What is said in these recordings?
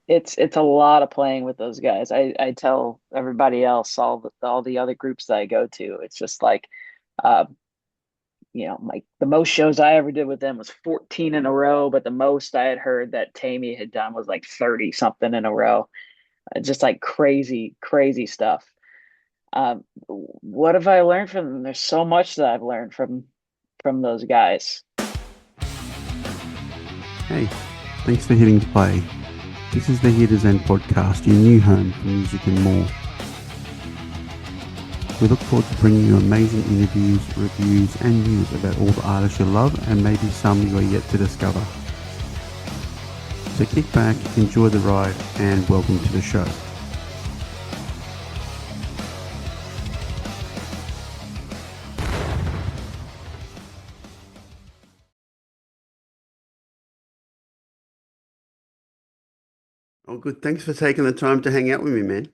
it's a lot of playing with those guys. I tell everybody else, all the other groups that I go to, it's just like, uh, like the most shows I ever did with them was 14 in a row, but the most I had heard that Tammy had done was like 30 something in a row. Just like crazy, crazy stuff. What have I learned from them? There's so much that I've learned from those guys. Hey, thanks for hitting play. This is the Here to Zen Podcast, your new home for music and more. We look forward to bringing you amazing interviews, reviews, and news about all the artists you love and maybe some you are yet to discover. So kick back, enjoy the ride, and welcome to the show. Oh, good. Thanks for taking the time to hang out with me, man.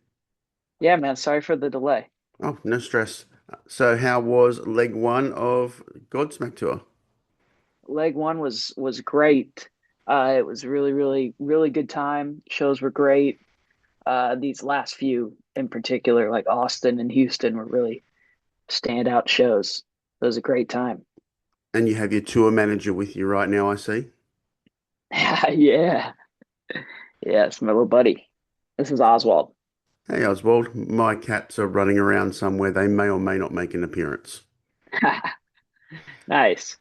Yeah, man. Sorry for the delay. Oh, no stress. So, how was leg one of Godsmack tour? Leg one was great. It was really, really, really good time. Shows were great. These last few in particular, like Austin and Houston, were really standout shows. It was a great time. And you have your tour manager with you right now, I see. Yeah. Yeah, it's my little buddy. This is Oswald. Hey, Oswald. My cats are running around somewhere. They may or may not make an appearance. Nice.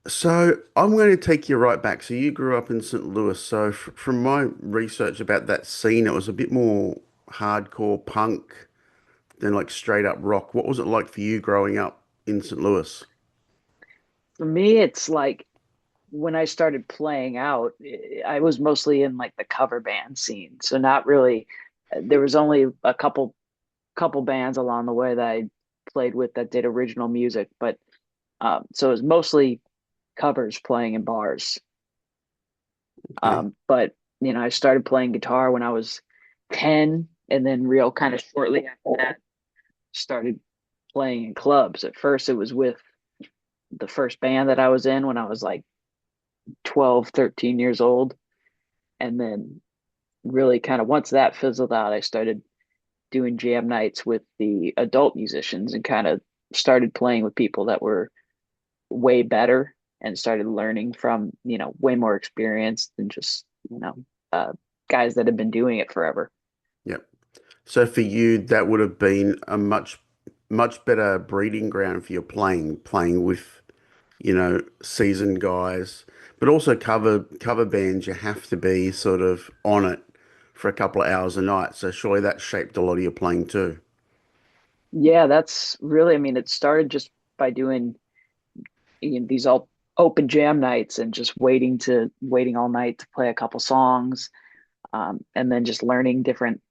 So I'm going to take you right back. So you grew up in St. Louis. So from my research about that scene, it was a bit more hardcore punk than like straight up rock. What was it like for you growing up in St. Louis? For me, it's like when I started playing out, I was mostly in like the cover band scene. So not really, there was only a couple bands along the way that I played with that did original music, but so it was mostly covers playing in bars. Okay. But I started playing guitar when I was 10, and then real kind of shortly after that, started playing in clubs. At first, it was with the first band that I was in when I was like 12, 13 years old. And then really kind of once that fizzled out, I started doing jam nights with the adult musicians and kind of started playing with people that were way better and started learning from, way more experience than just, uh, guys that have been doing it forever. Yep. So for you, that would have been a much better breeding ground for your playing with, seasoned guys, but also cover bands. You have to be sort of on it for a couple of hours a night. So surely that shaped a lot of your playing too. Yeah, that's really, I mean, it started just by doing these all open jam nights and just waiting all night to play a couple songs, and then just learning different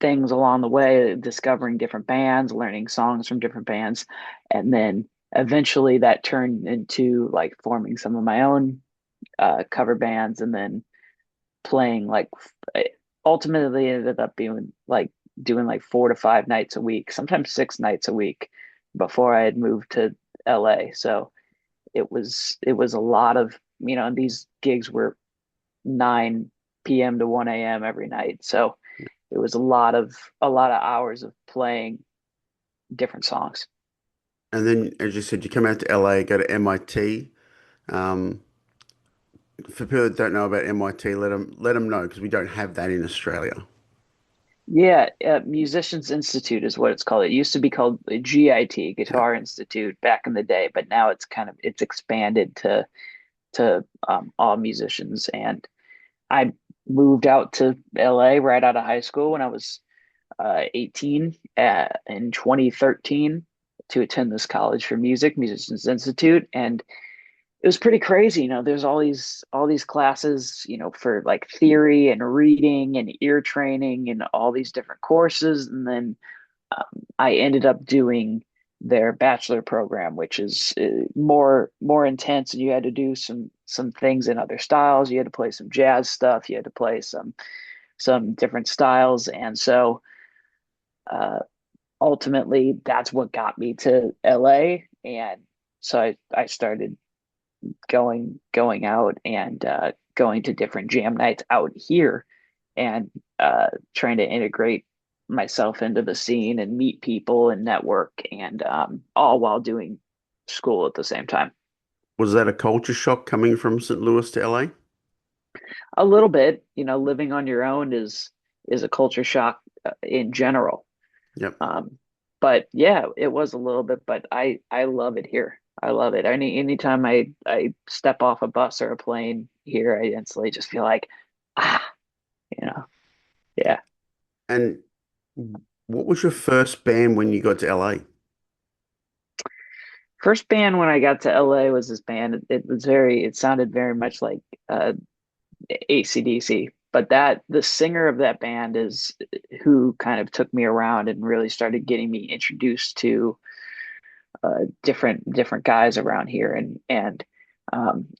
things along the way, discovering different bands, learning songs from different bands, and then eventually that turned into like forming some of my own cover bands, and then playing like ultimately ended up being like doing like 4 to 5 nights a week, sometimes 6 nights a week before I had moved to LA. So it was a lot of, and these gigs were 9 p.m. to 1 a.m. every night. So it was a lot of hours of playing different songs. And then, as you said, you come out to LA, go to MIT. Um, for people that don't know about MIT, let them know because we don't have that in Australia. Yeah, Musicians Institute is what it's called. It used to be called the GIT, Yeah. Guitar Institute, back in the day, but now it's expanded to all musicians. And I moved out to LA right out of high school when I was 18 in 2013 to attend this college for music, Musicians Institute, and it was pretty crazy. There's all these classes, for like theory and reading and ear training and all these different courses, and then I ended up doing their bachelor program, which is more intense, and you had to do some things in other styles. You had to play some jazz stuff. You had to play some different styles, and so uh, ultimately, that's what got me to LA, and so I started going out and going to different jam nights out here and trying to integrate myself into the scene and meet people and network, and all while doing school at the same time. Was that a culture shock coming from St. Louis to LA? A little bit, living on your own is a culture shock in general. Yep. Um, but yeah, it was a little bit, but I love it here. I love it. Anytime I step off a bus or a plane here, I instantly just feel like, ah, you know, yeah. And what was your first band when you got to LA? First band when I got to LA was this band. It sounded very much like AC/DC, but the singer of that band is who kind of took me around and really started getting me introduced to different guys around here, and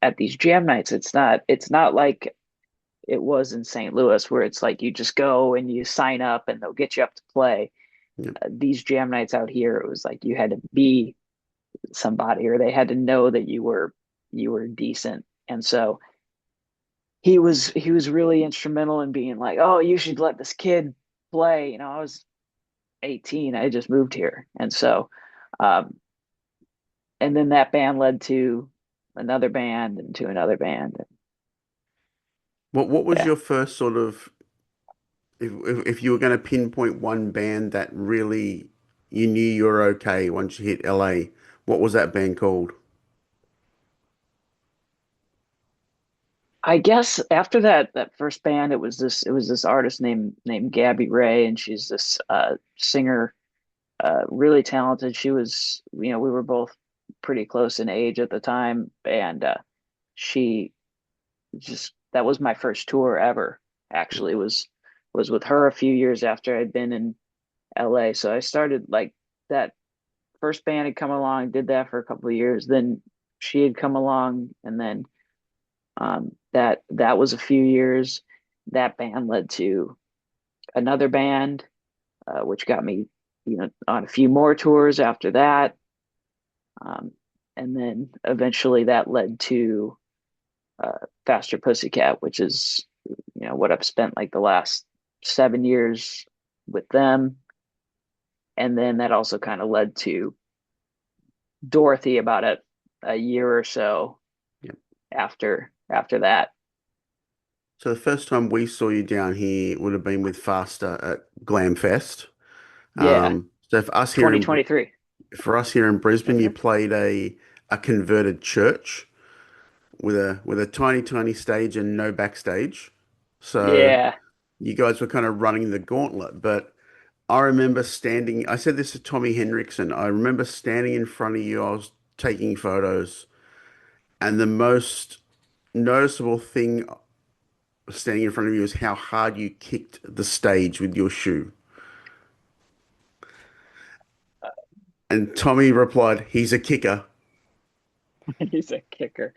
at these jam nights, it's not like it was in St. Louis where it's like you just go and you sign up and they'll get you up to play. Yep. These jam nights out here, it was like you had to be somebody, or they had to know that you were decent. And so he was really instrumental in being like, oh, you should let this kid play. I was 18, I just moved here, and so um and then that band led to another band and to another band. What was Yeah, your first sort of if you were going to pinpoint one band that really you knew you were okay once you hit LA, what was that band called? I guess after that first band, it was this artist named Gabby Ray, and she's this singer, really talented. She was, we were both pretty close in age at the time, and she just that was my first tour ever. Actually, was with her a few years after I'd been in LA. So I started like that first band had come along, did that for a couple of years. Then she had come along, and then that was a few years. That band led to another band, which got me, on a few more tours after that. Um, and then eventually that led to Faster Pussycat, which is, what I've spent like the last 7 years with them. And then that also kind of led to Dorothy about a year or so Yep. after that. So the first time we saw you down here would have been with Faster at Glam Fest. Yeah, So for us here in 2023. Brisbane, you Mhm. played a converted church with a tiny tiny stage and no backstage. So Yeah. you guys were kind of running the gauntlet. But I remember standing. I said this to Tommy Henriksen. I remember standing in front of you. I was taking photos, and the most noticeable thing standing in front of you is how hard you kicked the stage with your shoe. And Tommy replied, "He's a kicker." He's a kicker.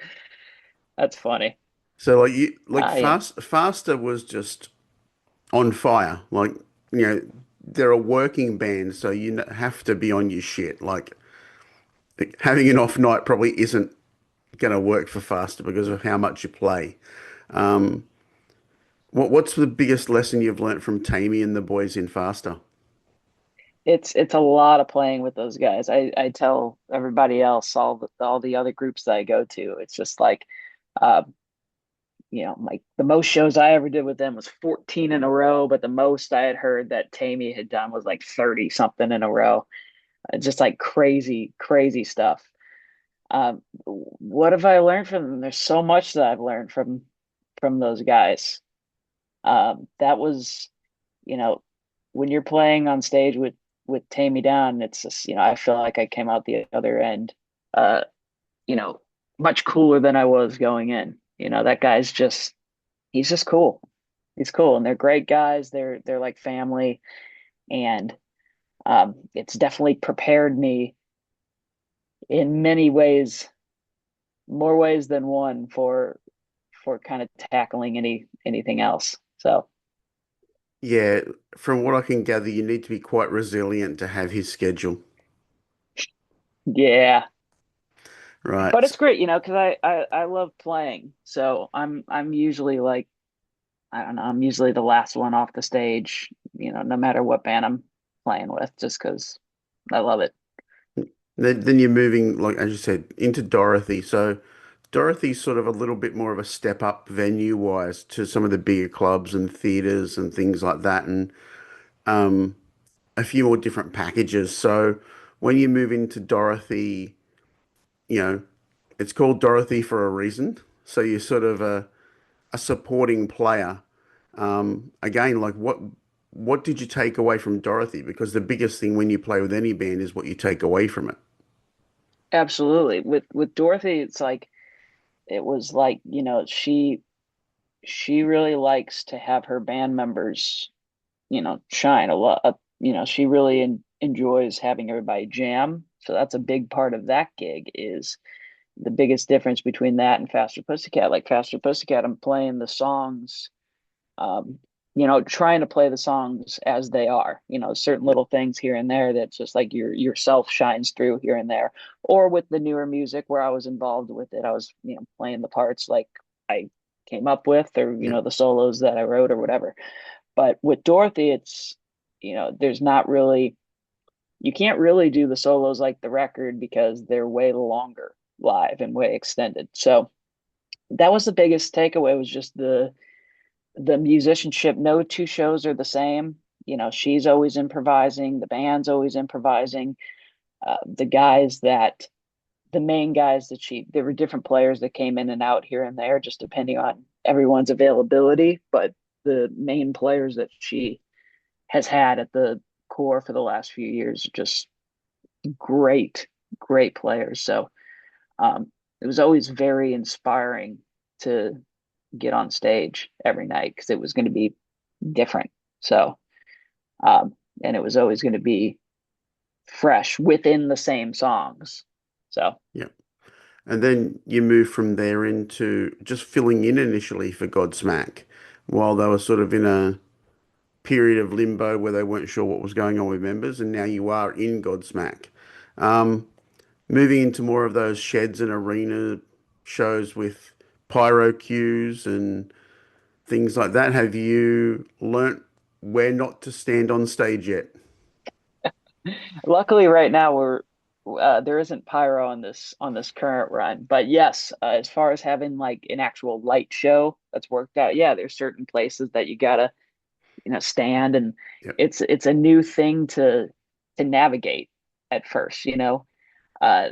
That's funny. So like you like Ah, yeah. Faster was just on fire. Like, you know, they're a working band, so you have to be on your shit. Like, having an off night probably isn't going to work for Faster because of how much you play. Um, what's the biggest lesson you've learnt from Tammy and the boys in Faster? It's a lot of playing with those guys. I tell everybody else, all the other groups that I go to, it's just like, uh, like the most shows I ever did with them was 14 in a row, but the most I had heard that Tammy had done was like 30 something in a row. Just like crazy, crazy stuff. What have I learned from them? There's so much that I've learned from those guys. That was, you know, when you're playing on stage with Tammy Down, it's just, I feel like I came out the other end, uh, you know, much cooler than I was going in. That guy's just he's just cool. He's cool, and they're great guys. They're like family, and it's definitely prepared me in many ways, more ways than one, for kind of tackling anything else. So Yeah, from what I can gather, you need to be quite resilient to have his schedule, yeah, but right? it's great, because I love playing. So I'm usually like I don't know, I'm usually the last one off the stage, no matter what band I'm playing with, just because I love it. Then you're moving, like as you said, into Dorothy. So Dorothy's sort of a little bit more of a step up venue wise to some of the bigger clubs and theaters and things like that, and um, a few more different packages. So when you move into Dorothy, you know, it's called Dorothy for a reason. So you're sort of a supporting player. Again, like what did you take away from Dorothy? Because the biggest thing when you play with any band is what you take away from it. Absolutely. With Dorothy, it was like, she really likes to have her band members, shine a lot. She really enjoys having everybody jam. So that's a big part of that gig is the biggest difference between that and Faster Pussycat. Like Faster Pussycat, I'm playing the songs, um, trying to play the songs as they are. Certain little things here and there that's just like yourself shines through here and there. Or with the newer music where I was involved with it, I was, playing the parts like I came up with, or Yeah. the solos that I wrote or whatever. But with Dorothy, it's, there's not really, you can't really do the solos like the record because they're way longer live and way extended. So that was the biggest takeaway, was just the musicianship. No two shows are the same. She's always improvising, the band's always improvising. The guys that the main guys that there were different players that came in and out here and there just depending on everyone's availability, but the main players that she has had at the core for the last few years are just great, great players. So it was always very inspiring to get on stage every night because it was going to be different. So, um, and it was always going to be fresh within the same songs. So Yeah. And then you move from there into just filling in initially for Godsmack while they were sort of in a period of limbo where they weren't sure what was going on with members, and now you are in Godsmack. Um, Moving into more of those sheds and arena shows with pyro cues and things like that. Have you learnt where not to stand on stage yet? luckily, right now there isn't pyro on this current run, but yes, as far as having like an actual light show that's worked out, yeah, there's certain places that you gotta stand, and Yep. it's a new thing to navigate at first.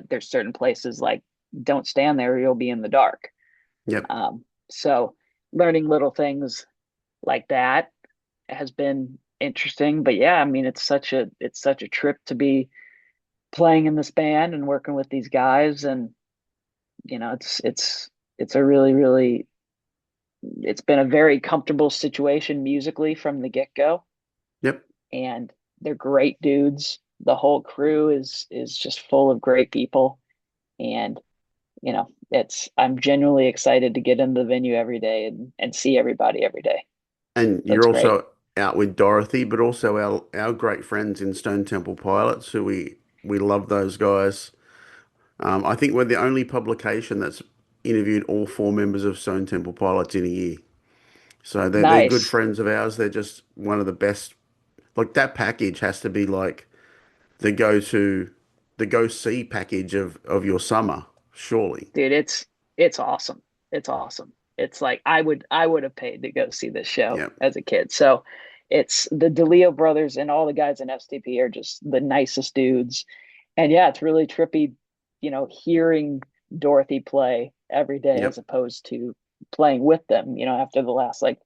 There's certain places like don't stand there, you'll be in the dark. Yep. So learning little things like that has been interesting. But yeah, I mean, it's such a trip to be playing in this band and working with these guys, and it's a really, it's been a very comfortable situation musically from the get-go, Yep. and they're great dudes. The whole crew is just full of great people, and it's I'm genuinely excited to get into the venue every day and see everybody every day. And So you're it's great. also out with Dorothy, but also our great friends in Stone Temple Pilots, who we love those guys. I think we're the only publication that's interviewed all four members of Stone Temple Pilots in a year. So they're good Nice. friends of ours. They're just one of the best. Like that package has to be like the go-to, the go-see package of your summer, surely. Dude, it's awesome. It's awesome. It's like I would have paid to go see this show Yeah. as a kid. So it's the DeLeo brothers and all the guys in STP are just the nicest dudes. And yeah, it's really trippy, hearing Dorothy play every day as Yep. opposed to playing with them, after the last like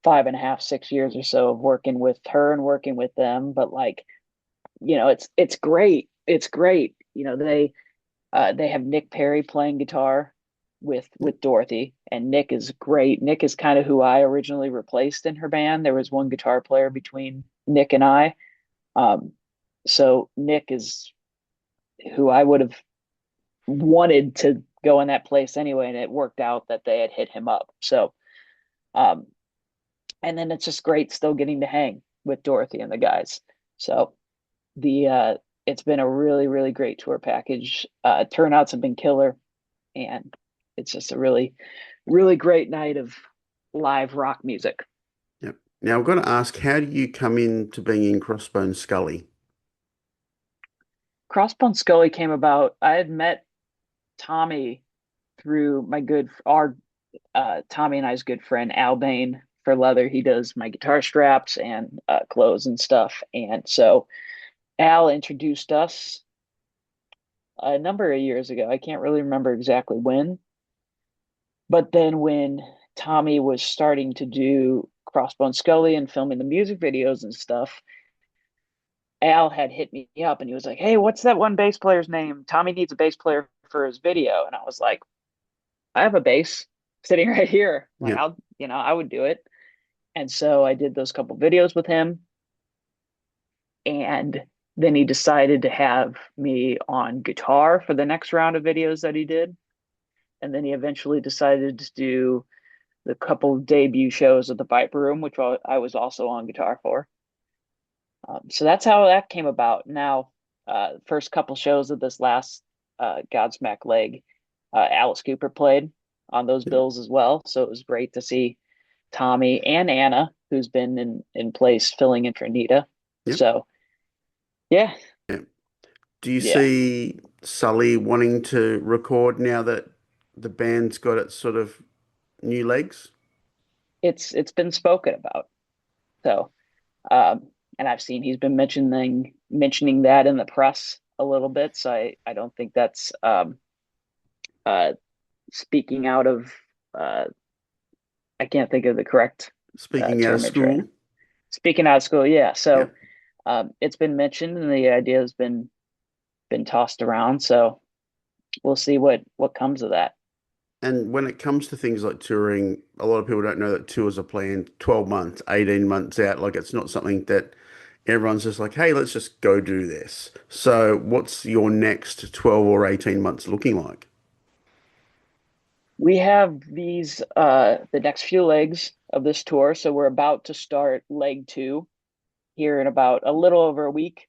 5.5, 6 years or so of working with her and working with them. But like, it's great. It's great. They have Nick Perry playing guitar with Dorothy, and Nick is great. Nick is kind of who I originally replaced in her band. There was one guitar player between Nick and I. Um, so Nick is who I would have wanted to go in that place anyway, and it worked out that they had hit him up. So, um, and then it's just great still getting to hang with Dorothy and the guys. So the it's been a really great tour package. Turnouts have been killer, and it's just a really great night of live rock music. Yep. Now I've got to ask, how do you come into being in Crossbone Scully? Crossbone Scully came about. I had met Tommy through my good our Tommy and I's good friend Al Bain for leather. He does my guitar straps and clothes and stuff. And so Al introduced us a number of years ago. I can't really remember exactly when, but then when Tommy was starting to do Crossbone Scully and filming the music videos and stuff, Al had hit me up and he was like, "Hey, what's that one bass player's name? Tommy needs a bass player for his video." And I was like, "I have a bass sitting right here. Like, Yep. I would do it." And so I did those couple videos with him. And then he decided to have me on guitar for the next round of videos that he did. And then he eventually decided to do the couple of debut shows at the Viper Room, which I was also on guitar for. So that's how that came about. Now, first couple shows of this last Godsmack leg, Alice Cooper played on those Yep. bills as well. So it was great to see Tommy and Anna, who's been in place filling in for Nita. Yep. So yeah, Yep. Do you yeah, see Sully wanting to record now that the band's got its sort of new legs? it's been spoken about. So and I've seen he's been mentioning that in the press a little bit. So I don't think that's uh speaking out of uh I can't think of the correct Speaking out of termage right school? now. Speaking out of school, yeah. So Yep. it's been mentioned and the idea has been tossed around. So we'll see what comes of that. And when it comes to things like touring, a lot of people don't know that tours are planned 12 months, 18 months out. Like it's not something that everyone's just like, hey, let's just go do this. So what's your next 12 or 18 months looking like? We have these the next few legs of this tour. So we're about to start leg two here in about a little over a week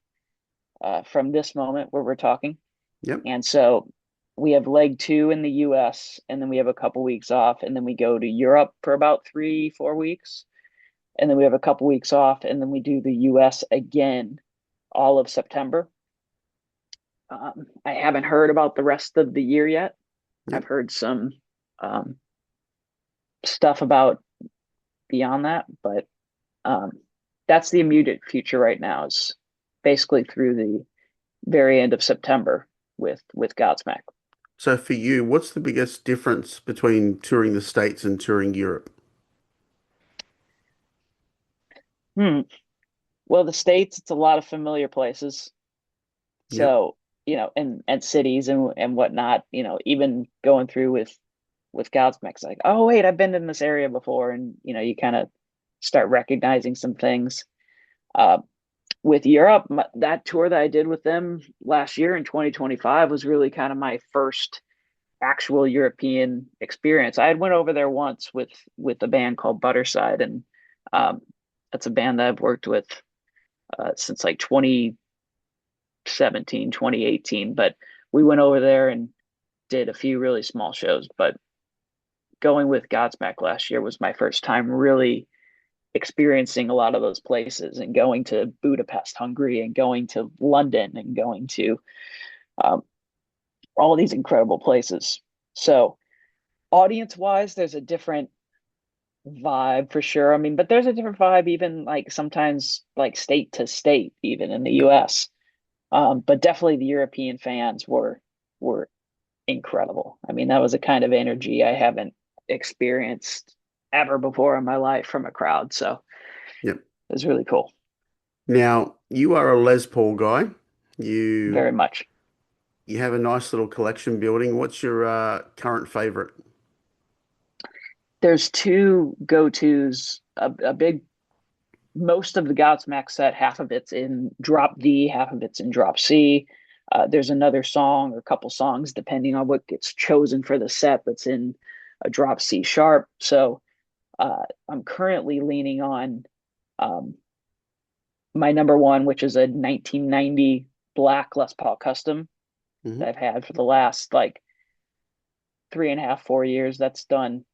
from this moment where we're talking. Yep. And so we have leg two in the US, and then we have a couple weeks off, and then we go to Europe for about 3, 4 weeks. And then we have a couple weeks off, and then we do the US again all of September. I haven't heard about the rest of the year yet. I've Yep. heard some um, stuff about beyond that, but um, that's the immediate future right now, is basically through the very end of September with Godsmack. So for you, what's the biggest difference between touring the States and touring Europe? Hmm. Well, the States, it's a lot of familiar places. Yep. So, and cities and whatnot, even going through with Godsmack, it's like, oh wait, I've been in this area before, and you kind of start recognizing some things. Uh, with Europe, that tour that I did with them last year in 2025 was really kind of my first actual European experience. I had went over there once with a band called Butterside, and um, that's a band that I've worked with since like 2017, 2018. But we went over there and did a few really small shows. But going with Godsmack last year was my first time really experiencing a lot of those places and going to Budapest, Hungary, and going to London and going to um, all these incredible places. So, audience wise, there's a different vibe for sure. I mean, but there's a different vibe even like sometimes like state to state, even in the US. But definitely the European fans were incredible. I mean, that was a kind of energy I haven't experienced ever before in my life from a crowd. So Yep. it was really cool. Now, you are a Les Paul guy. You Very much. you have a nice little collection building. What's your current favorite? There's two go-tos, a big most of the Godsmack set, half of it's in drop D, half of it's in drop C. There's another song or a couple songs, depending on what gets chosen for the set, that's in a drop C sharp. So I'm currently leaning on um, my number one, which is a 1990 black Les Paul custom that Hmm. I've had for the last like 3.5, 4 years. That's done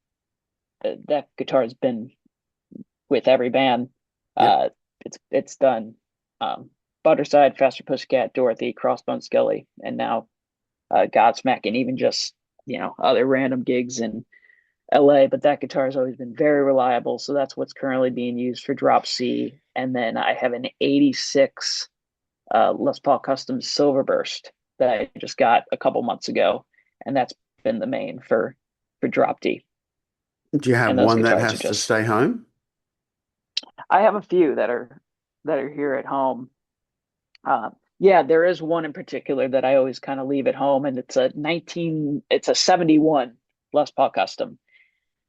that guitar has been with every band. Yep. It's done um, Butterside, Faster Pussycat, Dorothy, Crossbone Skelly, and now Godsmack, and even just other random gigs in LA. But that guitar has always been very reliable, so that's what's currently being used for Drop C. And then I have an '86 Les Paul Custom Silverburst that I just got a couple months ago, and that's been the main for Drop D. Do you have And those one that guitars are has to just stay home? I have a few that are here at home. Yeah, there is one in particular that I always kind of leave at home, and it's a 71 Les Paul Custom,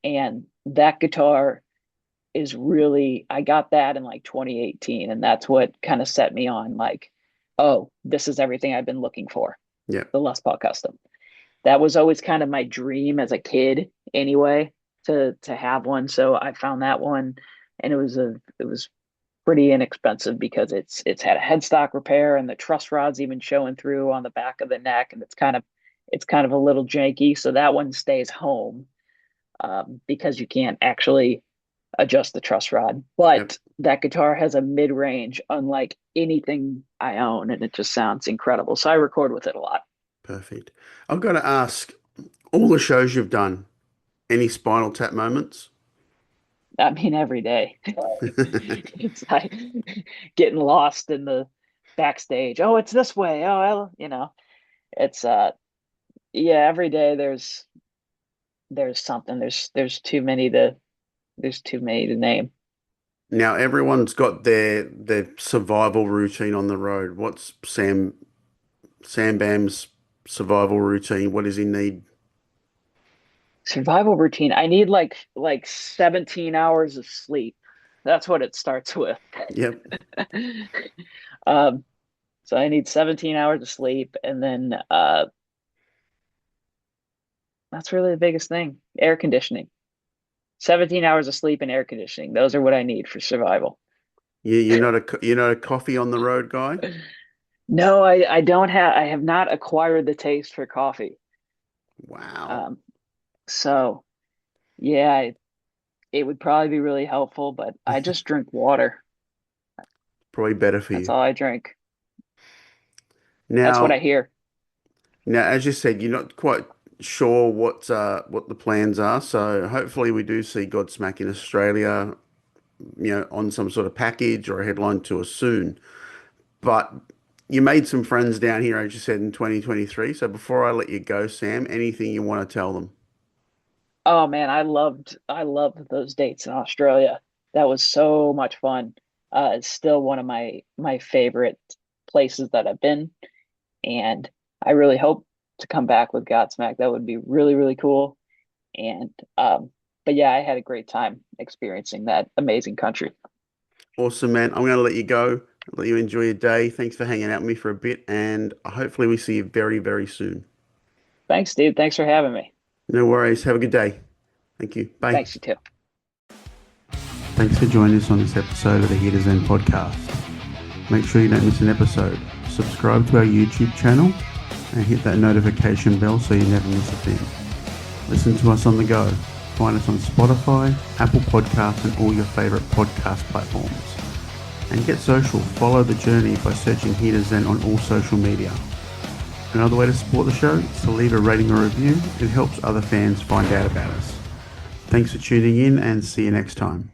and that guitar is really I got that in like 2018, and that's what kind of set me on like, oh, this is everything I've been looking for, Yeah. the Les Paul Custom. That was always kind of my dream as a kid, anyway, to have one. So I found that one, and it was pretty inexpensive because it's had a headstock repair and the truss rod's even showing through on the back of the neck, and it's kind of a little janky. So that one stays home because you can't actually adjust the truss rod. Yep. But that guitar has a mid range unlike anything I own, and it just sounds incredible. So I record with it a lot. Perfect. I've got to ask, all the shows you've done, any Spinal Tap moments? I mean, every day. It's like getting lost in the backstage. Oh, it's this way. Oh, it's yeah, every day there's something. There's too many to name. Now everyone's got their survival routine on the road. What's Sam Bam's survival routine? What does he need? Survival routine. I need like 17 hours of sleep. That's what it starts with. Yep. Um, so I need 17 hours of sleep, and then that's really the biggest thing. Air conditioning. 17 hours of sleep and air conditioning. Those are what I need for survival. You're not a coffee on the road guy? No, I don't have I have not acquired the taste for coffee. Wow. Um, so yeah, it would probably be really helpful, but I just drink water. Probably better for That's you. all I drink. That's what I Now, hear. as you said, you're not quite sure what the plans are. So hopefully we do see Godsmack in Australia, on some sort of package or a headline tour soon. But you made some friends down here, as you said, in 2023. So before I let you go, Sam, anything you want to tell them? Oh man, I loved those dates in Australia. That was so much fun. It's still one of my favorite places that I've been, and I really hope to come back with Godsmack. That would be really, really cool. And but yeah, I had a great time experiencing that amazing country. Awesome, man. I'm going to let you go, let you enjoy your day. Thanks for hanging out with me for a bit, and hopefully we see you very, very soon. Thanks, Steve. Thanks for having me. No worries. Have a good day. Thank you. Bye. Thanks, you too. Thanks for joining us on this episode of the Zen Podcast. Make sure you don't miss an episode. Subscribe to our YouTube channel and hit that notification bell so you never miss a thing. Listen to us on the go. Find us on Spotify, Apple Podcasts, and all your favorite podcast platforms. And get social. Follow the journey by searching Zen on all social media. Another way to support the show is to leave a rating or review. It helps other fans find out about us. Thanks for tuning in, and see you next time.